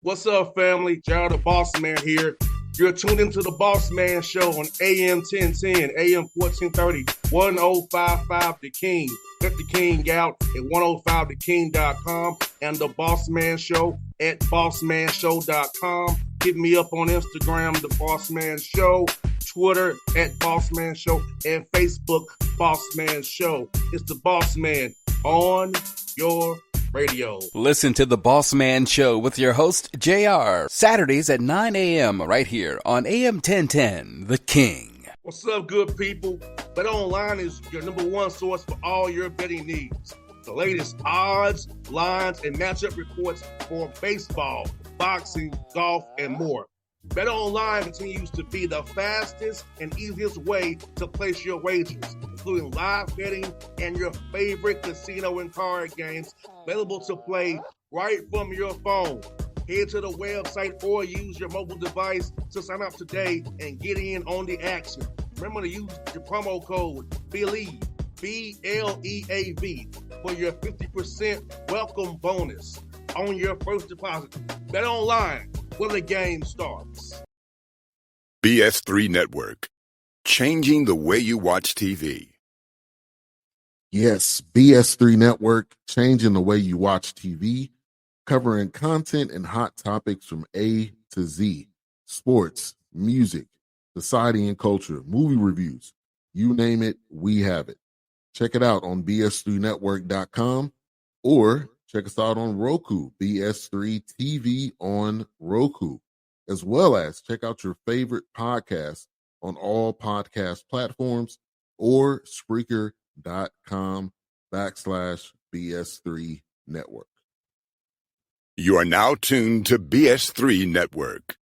What's up, family? Gerald the Bossman here. You're tuned into the Bossman Show on AM 1010, AM 1430, 1055 The King. Let the King out at 105theking.com and the Bossman Show at bossmanshow.com. Hit me up on Instagram, The Bossman Show, Twitter at Bossman Show, and Facebook, Bossman Show. It's the Bossman on your radio. Listen to the Bossman Show with your host, JR, Saturdays at 9 a.m. right here on AM 1010, The King. What's up, good people? BetOnline is your number one source for all your betting needs. The latest odds, lines, and matchup reports for baseball, boxing, golf, and more. BetOnline continues to be the fastest and easiest way to place your wagers, including live betting and your favorite casino and card games available to play right from your phone. Head to the website or use your mobile device to sign up today and get in on the action. Remember to use your promo code BELIEVE, BLEAV, for your 50% welcome bonus on your first deposit. BetOnline, where the game starts. BS3 Network, changing the way you watch TV. Yes, BS3 Network, changing the way you watch TV, covering content and hot topics from A to Z, sports, music, society and culture, movie reviews, you name it, we have it. Check it out on bs3network.com or check us out on Roku, BS3 TV on Roku, as well as check out your favorite podcast on all podcast platforms or Spreaker.com/BS3 Network. You are now tuned to BS3 Network.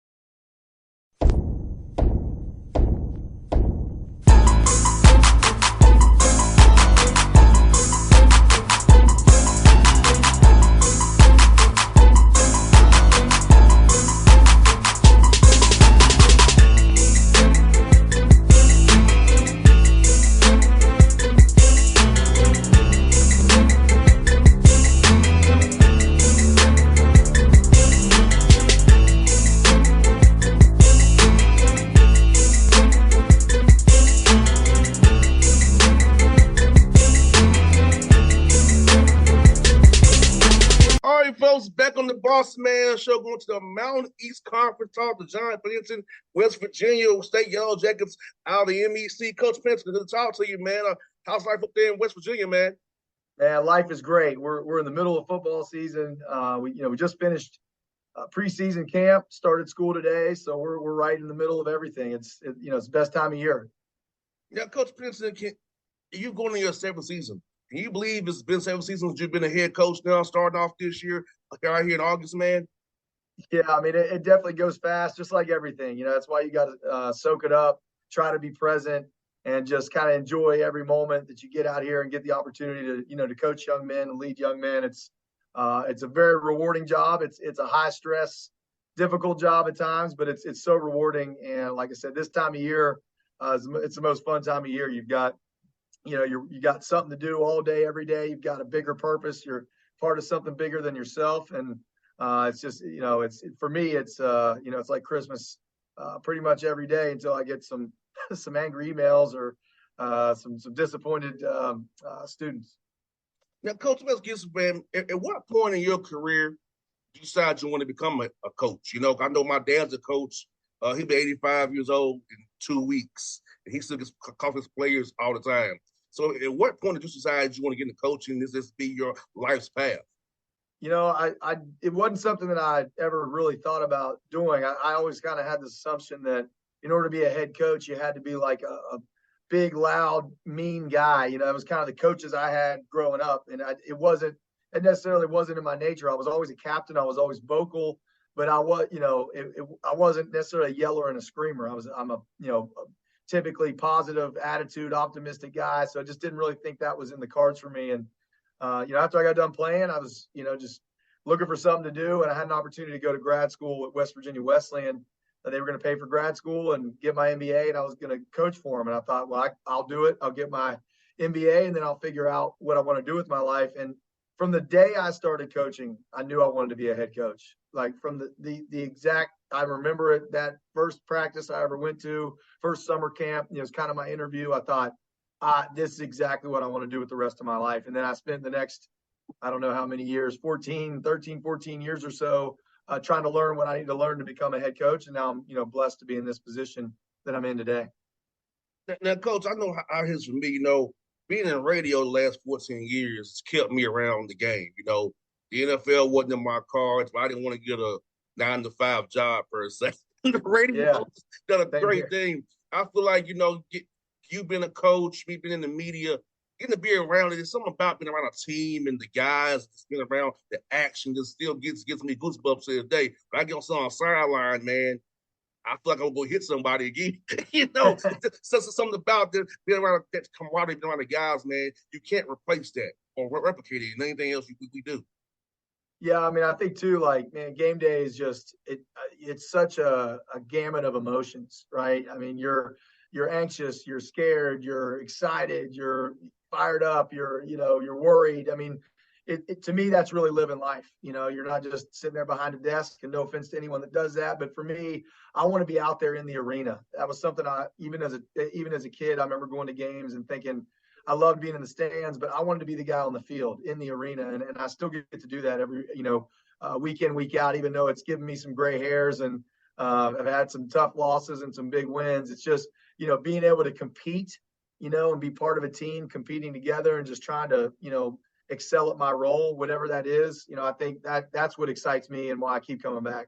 Back on the Bossman Show, going to the Mountain East Conference talk to John Pennington, West Virginia State Yellow Jackets out of the MEC. Coach Pennington, good to talk to you, man. How's life up there in West Virginia, man? Man, life is great. We're in the middle of football season. We just finished preseason camp, started school today, so we're right in the middle of everything. It's the best time of year. Yeah, Coach Pennington, you going in your seventh season? Can you believe it's been 7 seasons you've been a head coach now, starting off this year, right here in August, man? Yeah, I mean, it definitely goes fast, just like everything. That's why you got to soak it up, try to be present, and just kind of enjoy every moment that you get out here and get the opportunity to, to coach young men and lead young men. It's a very rewarding job. It's a high stress, difficult job at times, but it's so rewarding. And like I said, this time of year, it's the most fun time of year. You've got you got something to do all day, every day. You've got a bigger purpose. You're part of something bigger than yourself. And it's just, for me, it's like Christmas pretty much every day until I get some angry emails or some disappointed students. Now, Coach, let's get some, man. At what point in your career did you decide you want to become a coach? I know my dad's a coach. He'll be 85 years old in 2 weeks, and he still gets calls his players all the time. So at what point did you decide you want to get into coaching? Does this be your life's path? It wasn't something that I ever really thought about doing. I always kind of had this assumption that in order to be a head coach, you had to be like a big, loud, mean guy. It was kind of the coaches I had growing up, and it necessarily wasn't in my nature. I was always a captain. I was always vocal, but I wasn't necessarily a yeller and a screamer. I'm a typically positive attitude, optimistic guy. So I just didn't really think that was in the cards for me. And, after I got done playing, I was, just looking for something to do. And I had an opportunity to go to grad school at West Virginia Wesleyan. They were going to pay for grad school and get my MBA, and I was going to coach for them. And I thought, well, I'll do it. I'll get my MBA, and then I'll figure out what I want to do with my life. And from the day I started coaching, I knew I wanted to be a head coach. Like from the exact, I remember it, that first practice I ever went to, first summer camp, it was kind of my interview. I thought, this is exactly what I want to do with the rest of my life. And then I spent the next, I don't know how many years, 14 years or so, trying to learn what I need to learn to become a head coach. And now I'm, blessed to be in this position that I'm in today. Now, Coach, I know how it is for me. Being in radio the last 14 years has kept me around the game. The NFL wasn't in my cards, but I didn't want to get a 9-to-5 job per se. The radio done a great thing. I feel like, you being a coach, me being in the media, getting to be around it. There's something about being around a team and the guys, just being around the action just still gets me goosebumps every day. But I get on sideline, man, I feel like I'm going to hit somebody again. Something about being around that camaraderie, being around the guys, man. You can't replace that or replicate it in anything else we do. Yeah, I mean, I think too, like, man, game day is just it's such a gamut of emotions, right? I mean, you're anxious, you're scared, you're excited, you're fired up, you're worried. I mean, to me, that's really living life. You're not just sitting there behind a desk, and no offense to anyone that does that, but for me, I want to be out there in the arena. That was something even as a kid, I remember going to games and thinking, I loved being in the stands, but I wanted to be the guy on the field in the arena. And I still get to do that every, week in, week out, even though it's given me some gray hairs and I've had some tough losses and some big wins. It's just, being able to compete, and be part of a team competing together and just trying to, excel at my role, whatever that is. I think that's what excites me and why I keep coming back.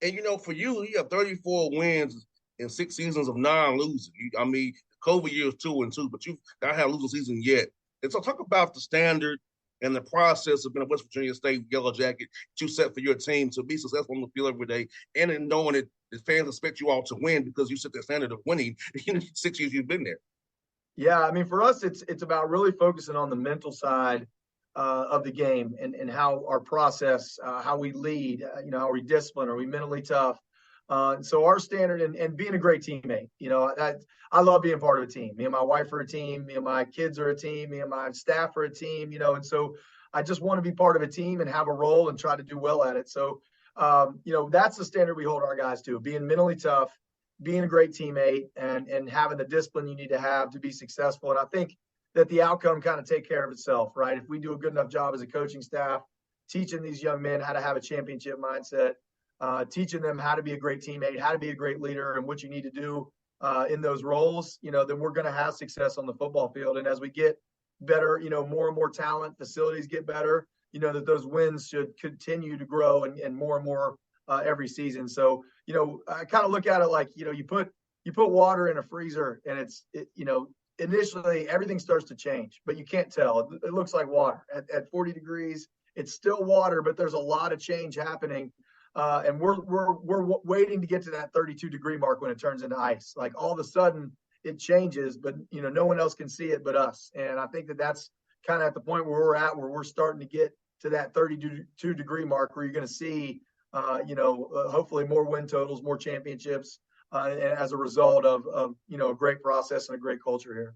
And, for you have 34 wins in 6 seasons of non-losing. I mean, COVID years 2-2, but you've not had a losing season yet. And so talk about the standard and the process of being a West Virginia State Yellow Jacket that you set for your team to be successful on the field every day, and in knowing that the fans expect you all to win because you set the standard of winning in the 6 years you've been there. Yeah, I mean, for us, it's about really focusing on the mental side of the game and how our process, how we lead, how we discipline, are we mentally tough? So our standard and being a great teammate, I love being part of a team. Me and my wife are a team. Me and my kids are a team. Me and my staff are a team, and so I just want to be part of a team and have a role and try to do well at it. So, that's the standard we hold our guys to, being mentally tough, being a great teammate, and having the discipline you need to have to be successful. And I think that the outcome kind of take care of itself, right? If we do a good enough job as a coaching staff, teaching these young men how to have a championship mindset, teaching them how to be a great teammate, how to be a great leader, and what you need to do in those roles, then we're going to have success on the football field. And as we get better, more and more talent, facilities get better, that those wins should continue to grow and more every season. So, I kind of look at it like, you put water in a freezer and initially everything starts to change, but you can't tell. It looks like water at 40 degrees. It's still water, but there's a lot of change happening. And we're waiting to get to that 32-degree mark when it turns into ice. Like all of a sudden it changes, but no one else can see it but us. And I think that's kind of at the point where we're at, where we're starting to get to that 32-degree mark, where you're going to see, hopefully more win totals, more championships, as a result of a great process and a great culture here.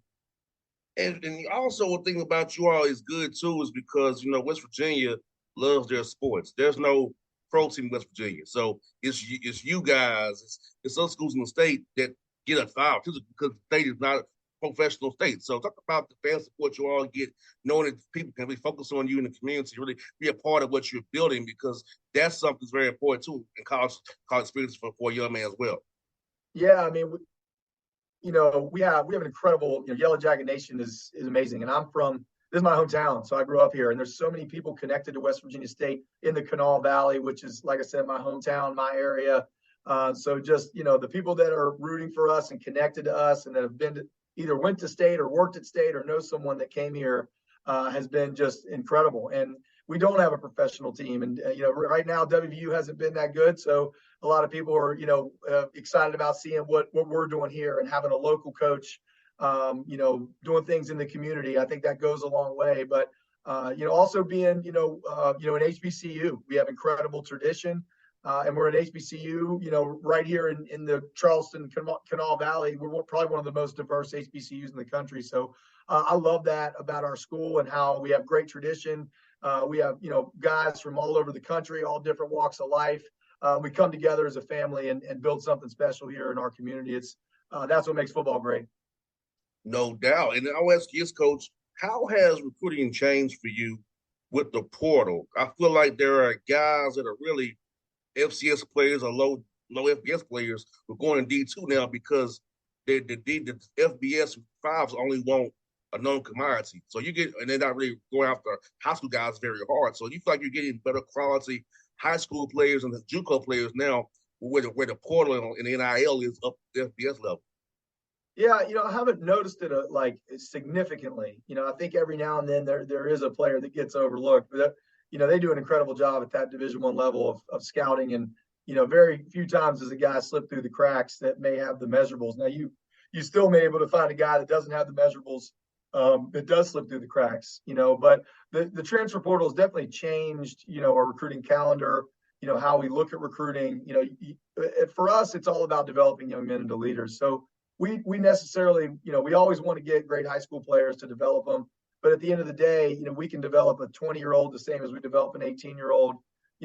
And also one thing about you all is good too, is because West Virginia loves their sports. There's no pro team in West Virginia, so it's you guys, it's other schools in the state that get a foul because the state is not a professional state. So talk about the fan support you all get, knowing that people can really focus on you in the community, really be a part of what you're building, because that's something that's very important too in college experience for a young man as well. Yeah, I mean, we have an incredible, Yellow Jacket Nation is amazing. And this is my hometown. So I grew up here, and there's so many people connected to West Virginia State in the Kanawha Valley, which is, like I said, my hometown, my area. So just, the people that are rooting for us and connected to us and that have been either went to state or worked at state or know someone that came here has been just incredible. And we don't have a professional team. And, right now WVU hasn't been that good. So a lot of people are, excited about seeing what we're doing here and having a local coach, doing things in the community. I think that goes a long way. But, also being, an HBCU, we have incredible tradition. And we're an HBCU, right here in the Charleston Kanawha Valley. We're probably one of the most diverse HBCUs in the country. So I love that about our school and how we have great tradition. We have, guys from all over the country, all different walks of life. We come together as a family and build something special here in our community. That's what makes football great. No doubt. And I'll ask you, Coach, how has recruiting changed for you with the portal? I feel like there are guys that are really FCS players or low FBS players who are going to D2 now because the FBS fives only want a known commodity. So and they're not really going after high school guys very hard. So you feel like you're getting better quality high school players and the JUCO players now where the portal and the NIL is up to the FBS level. Yeah, I haven't noticed it significantly. I think every now and then there is a player that gets overlooked, but they do an incredible job at that Division I level of scouting, and very few times does a guy slip through the cracks that may have the measurables. Now you still may be able to find a guy that doesn't have the measurables that does slip through the cracks. But the transfer portal has definitely changed. Our recruiting calendar. How we look at recruiting. For us, it's all about developing young men into leaders. So we necessarily, we always want to get great high school players to develop them. But at the end of the day, we can develop a 20-year-old the same as we develop an 18-year-old,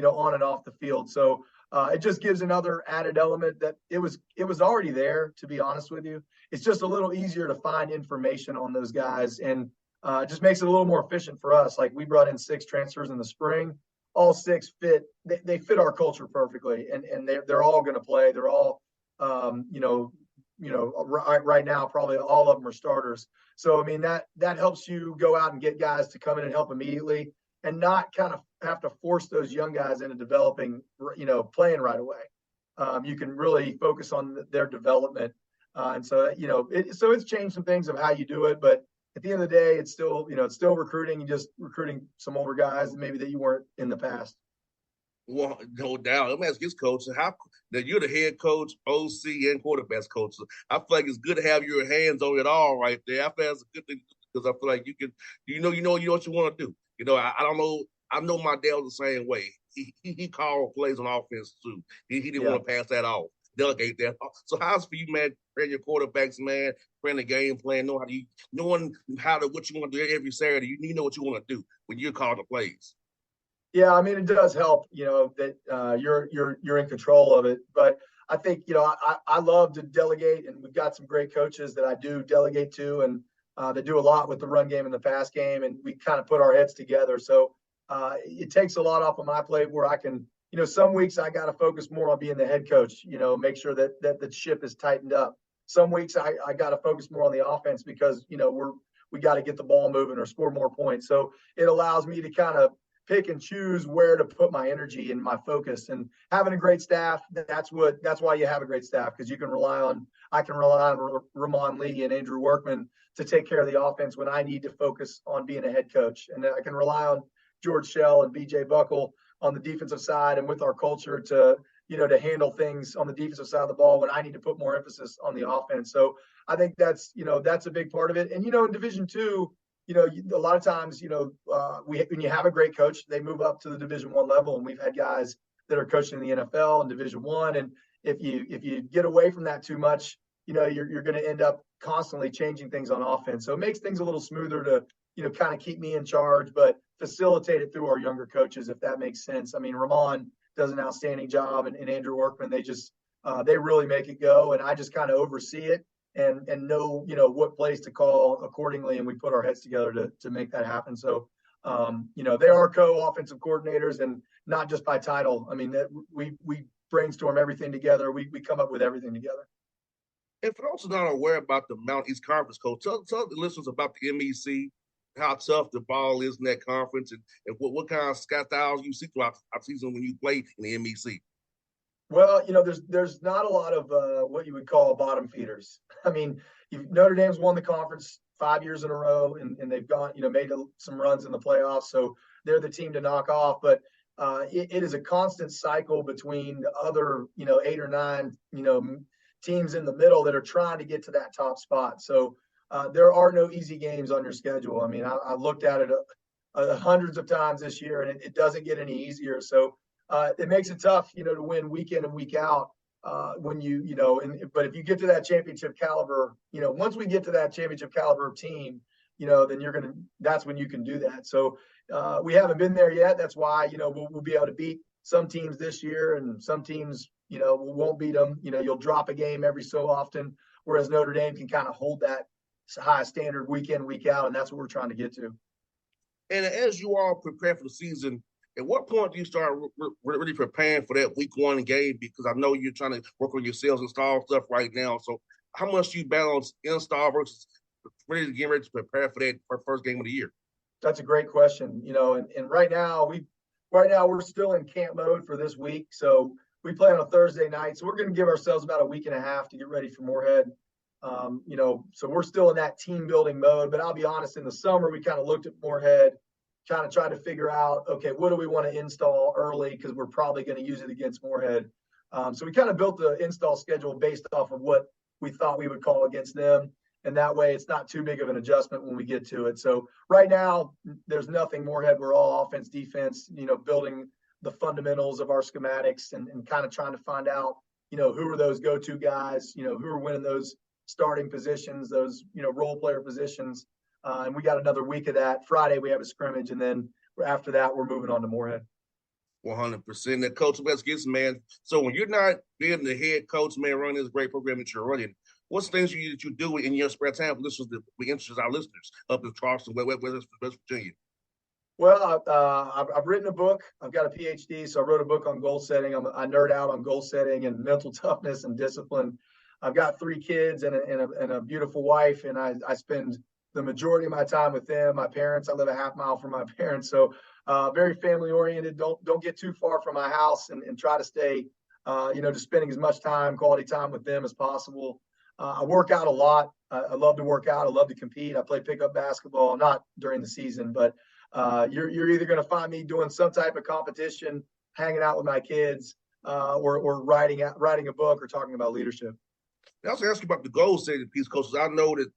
on and off the field. So it just gives another added element that it was already there, to be honest with you. It's just a little easier to find information on those guys, and it just makes it a little more efficient for us. Like we brought in 6 transfers in the spring. All 6 fit. They fit our culture perfectly, and they're all going to play. They're all, right now, probably all of them are starters. So, I mean, that helps you go out and get guys to come in and help immediately and not kind of have to force those young guys into developing, playing right away. You can really focus on their development. And so, so it's changed some things of how you do it, but at the end of the day, it's still, it's still recruiting, just recruiting some older guys maybe that you weren't in the past. Well, no doubt. Let me ask this, Coach. Now you're the head coach, OC, and quarterbacks coach. So I feel like it's good to have your hands on it all right there. I feel that's a good thing because I feel like you can, you know what you want to do. I don't know. I know my dad was the same way. He called plays on offense too. He didn't want to pass that off, delegate that. So how's it for you, man? Training your quarterbacks, man. Training the game plan, knowing what you want to do every Saturday. You know what you want to do when you're calling the plays. Yeah, I mean, it does help, that you're in control of it. But I think, I love to delegate, and we've got some great coaches that I do delegate to, and they do a lot with the run game and the pass game, and we kind of put our heads together. So it takes a lot off of my plate where I can, some weeks I got to focus more on being the head coach, make sure that the ship is tightened up. Some weeks I got to focus more on the offense because, we got to get the ball moving or score more points. So it allows me to kind of pick and choose where to put my energy and my focus. And having a great staff, that's why you have a great staff, because I can rely on Ramon Lee and Andrew Workman to take care of the offense when I need to focus on being a head coach. And I can rely on George Shell and BJ Buckle on the defensive side and with our culture to handle things on the defensive side of the ball when I need to put more emphasis on the offense. So I think that's a big part of it. And, in Division II, a lot of times, when you have a great coach, they move up to the Division I level, and we've had guys that are coaching in the NFL and Division I. And if you get away from that too much, you're going to end up constantly changing things on offense. So it makes things a little smoother to, kind of keep me in charge, but facilitate it through our younger coaches, if that makes sense. I mean, Ramon does an outstanding job, and Andrew Workman, they really make it go, and I just kind of oversee it. And know what plays to call accordingly, and we put our heads together to make that happen. So they are co-offensive coordinators, and not just by title. I mean, we brainstorm everything together. We come up with everything together. And for those who are not aware about the Mountain East Conference, Coach, tell the listeners about the MEC, how tough the ball is in that conference, and what kind of styles you see throughout the season when you play in the MEC. Well, there's not a lot of what you would call bottom feeders. I mean, Notre Dame's won the conference 5 years in a row, and they've gone, made some runs in the playoffs. So they're the team to knock off. But it is a constant cycle between the other, 8 or 9, teams in the middle that are trying to get to that top spot. So there are no easy games on your schedule. I mean, I looked at it hundreds of times this year, and it doesn't get any easier. So it makes it tough, to win week in and week out when but if you get to that championship caliber, once we get to that championship caliber team, then that's when you can do that. So we haven't been there yet. That's why, we'll be able to beat some teams this year, and some teams, we won't beat them. You'll drop a game every so often, whereas Notre Dame can kind of hold that high standard week in, week out, and that's what we're trying to get to. And as you all prepare for the season, at what point do you start really preparing for that week one game? Because I know you're trying to work on your sales install stuff right now. So how much do you balance install versus ready to prepare for that first game of the year? That's a great question. And right now we're still in camp mode for this week. So we play on a Thursday night. So we're going to give ourselves about a week and a half to get ready for Moorhead. So we're still in that team building mode, but I'll be honest, in the summer, we kind of looked at Moorhead, kind of tried to figure out, okay, what do we want to install early? Cause we're probably going to use it against Moorhead. So we kind of built the install schedule based off of what we thought we would call against them. And that way it's not too big of an adjustment when we get to it. So right now there's nothing Moorhead. We're all offense, defense, building the fundamentals of our schematics and kind of trying to find out, who are those go-to guys, who are winning those starting positions, those, role player positions. And we got another week of that. Friday, we have a scrimmage. And then after that, we're moving on to Moorhead. 100%. That Coach West gets, man. So when you're not being the head coach, man, running this great program that you're running, what's things you do in your spare time for listeners that we interest our listeners up in Charleston, West Virginia? Well, I've written a book. I've got a PhD, so I wrote a book on goal setting. I nerd out on goal setting and mental toughness and discipline. I've got 3 kids and a beautiful wife, and I spend the majority of my time with them. My parents, I live a half mile from my parents, so very family oriented. Don't get too far from my house, and try to stay, just spending as much quality time with them as possible. I work out a lot. I love to work out. I love to compete. I play pickup basketball, not during the season, but you're either going to find me doing some type of competition, hanging out with my kids, or writing a book or talking about leadership. I was asking about the goal setting piece, coaches. I know that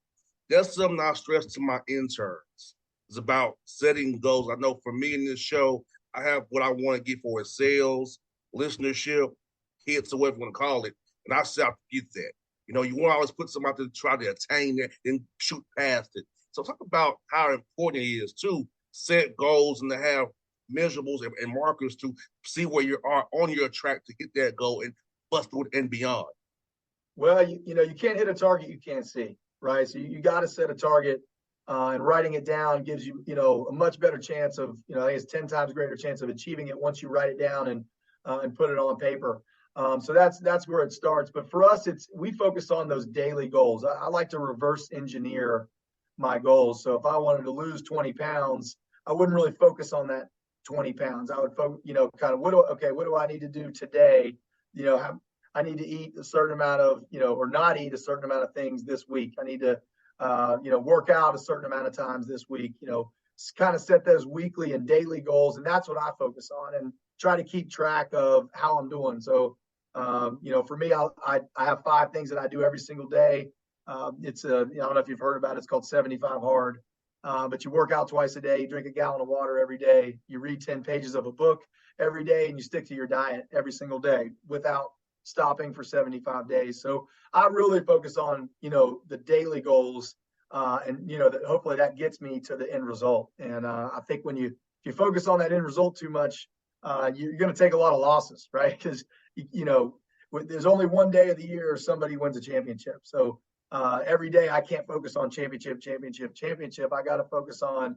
that's something I stress to my interns. It's about setting goals. I know for me in this show, I have what I want to get for it: sales, listenership, hits, or whatever you want to call it. And I set out to get that. You want to always put something out there to try to attain that, then shoot past it. So talk about how important it is to set goals and to have measurables and markers to see where you are on your track to hit that goal and bust through it and beyond. Well, you can't hit a target you can't see, right? So you got to set a target, and writing it down gives you, a much better chance of, I think it's 10 times greater chance of achieving it once you write it down and put it on paper. So that's where it starts. But for us, we focus on those daily goals. I like to reverse engineer my goals. So if I wanted to lose 20 pounds, I wouldn't really focus on that 20 pounds. I would focus, kind of what do I need to do today? I need to eat a certain amount of, or not eat a certain amount of things this week. I need to, work out a certain amount of times this week, kind of set those weekly and daily goals. And that's what I focus on and try to keep track of how I'm doing. So, for me, I have 5 things that I do every single day. It's I don't know if you've heard about it. It's called 75 hard. But you work out twice a day, you drink a gallon of water every day, you read 10 pages of a book every day, and you stick to your diet every single day without stopping for 75 days. So I really focus on, the daily goals, and, that hopefully that gets me to the end result. And I think if you focus on that end result too much, you're going to take a lot of losses, right? Because, there's only one day of the year somebody wins a championship. So every day I can't focus on championship. I got to focus on,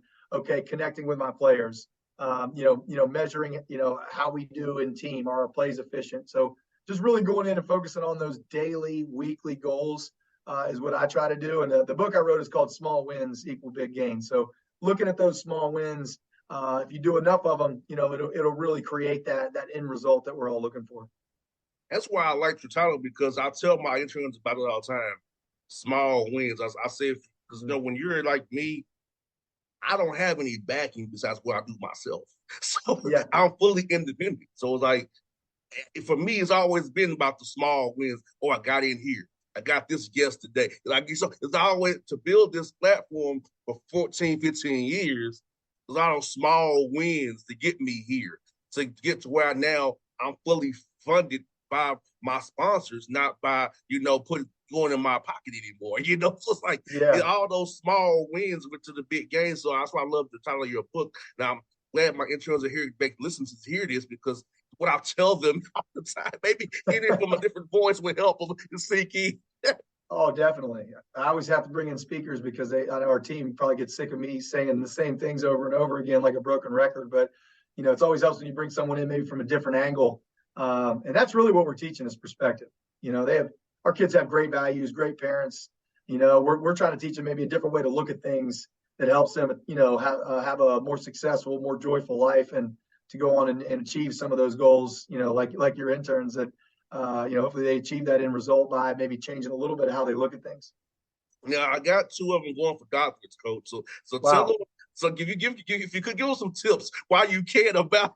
connecting with my players, measuring, how we do in team, are our plays efficient? So just really going in and focusing on those daily, weekly goals is what I try to do. And the book I wrote is called Small Wins Equal Big Gains. So looking at those small wins, if you do enough of them, it'll really create that end result that we're all looking for. That's why I like your title, because I tell my interns about it all the time. Small wins. I say, because when you're like me, I don't have any backing besides what I do myself. So yeah. I'm fully independent. So it's like, for me, it's always been about the small wins. Oh, I got in here. I got this guest today. So it's always to build this platform for 14, 15 years. There's a lot of small wins to get me here, to get to where now I'm fully funded by my sponsors, not by, going in my pocket anymore. So it's like all those small wins went to the big game. So that's why I love the title of your book. Now I'm glad my interns are here, listen to hear this, because what I tell them all the time, maybe hearing it from a different voice would help them sink in. Oh, definitely. I always have to bring in speakers because I know our team probably gets sick of me saying the same things over and over again, like a broken record. But, it's always helps when you bring someone in maybe from a different angle. And that's really what we're teaching is perspective. Our kids have great values, great parents. We're trying to teach them maybe a different way to look at things that helps them, have a more successful, more joyful life and to go on and achieve some of those goals, like your interns that, hopefully they achieve that end result by maybe changing a little bit of how they look at things. Now I got 2 of them going for doctorates, Coach. So wow. Tell them. So if you could give us some tips why you can about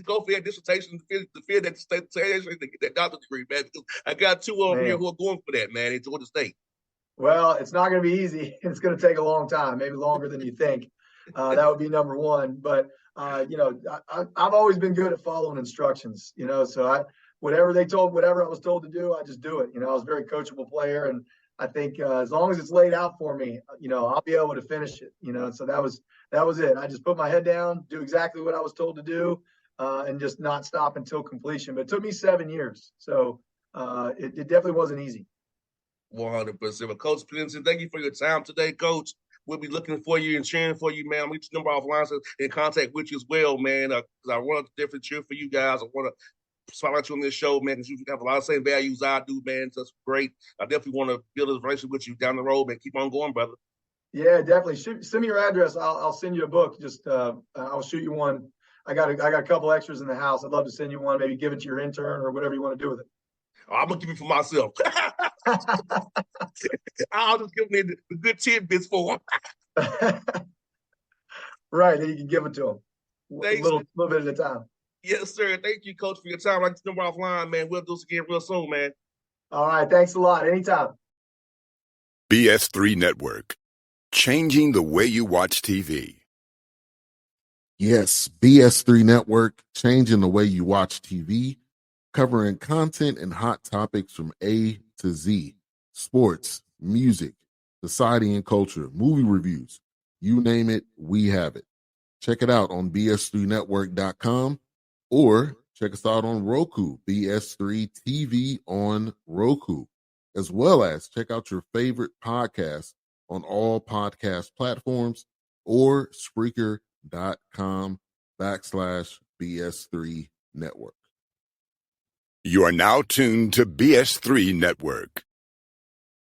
go for that dissertation to defend that doctorate degree, man. Because I got 2 of them here who are going for that, man, in Georgia State. Well, it's not going to be easy. It's going to take a long time, maybe longer than you think. That would be number one. But I've always been good at following instructions. So whatever I was told to do, I just do it. I was a very coachable player, and I think as long as it's laid out for me, I'll be able to finish it. So that was it. I just put my head down, do exactly what I was told to do, and just not stop until completion. But it took me 7 years, so it definitely wasn't easy. 100%. But Coach Pennington, thank you for your time today, Coach. We'll be looking for you and cheering for you, man. I'll get your number offline in contact with you as well, man. Because I want to different cheer for you guys. I want to spotlight you on this show, man, because you have a lot of the same values I do, man. So that's great. I definitely want to build a relationship with you down the road, man. Keep on going, brother. Yeah, definitely. Send me your address. I'll send you a book. Just I'll shoot you one. I got a couple extras in the house. I'd love to send you one. Maybe give it to your intern or whatever you want to do with it. I'm gonna give it for myself. I'll just give them the good tidbits for them. Right, then you can give it to them. A little bit at a time. Yes, sir. Thank you, Coach, for your time. I'll get the number offline, man. We'll do this again real soon, man. All right, thanks a lot. Anytime. BS3 Network, changing the way you watch TV. Yes, BS3 Network, changing the way you watch TV, covering content and hot topics from A to Z, sports, music, society and culture, movie reviews, you name it, we have it. Check it out on bs3network.com or check us out on Roku, BS3 TV on Roku, as well as check out your favorite podcast on all podcast platforms or Spreaker.com/BS3 Network. You are now tuned to BS3 Network.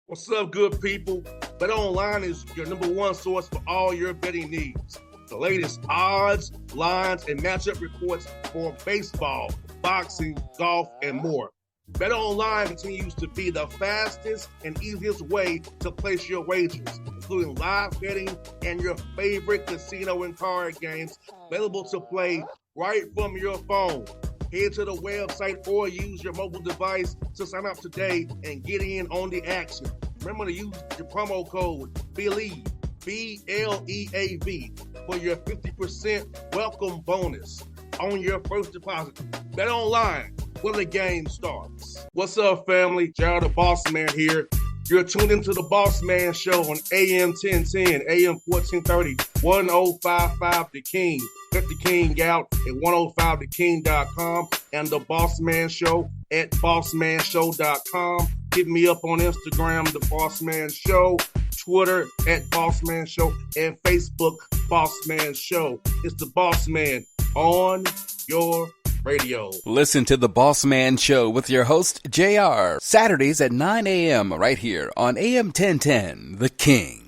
What's up, good people? BetOnline is your number one source for all your betting needs. The latest odds, lines, and matchup reports for baseball, boxing, golf, and more. BetOnline continues to be the fastest and easiest way to place your wagers, including live betting and your favorite casino and card games available to play right from your phone. Head to the website or use your mobile device to sign up today and get in on the action. Remember to use your promo code BELIEVE, BLEAV, for your 50% welcome bonus on your first deposit. Bet online where the game starts. What's up, family? Jared the Bossman here. You're tuned into the Bossman Show on AM 1010, AM 1430, 1055 The King. Check The King out at 105theking.com and the Bossman Show at bossmanshow.com. Hit me up on Instagram, The Bossman Show, Twitter at Bossman Show, and Facebook, Bossman Show. It's the Bossman on your radio. Listen to the Bossman Show with your host, JR, Saturdays at 9 a.m. right here on AM 1010, The King.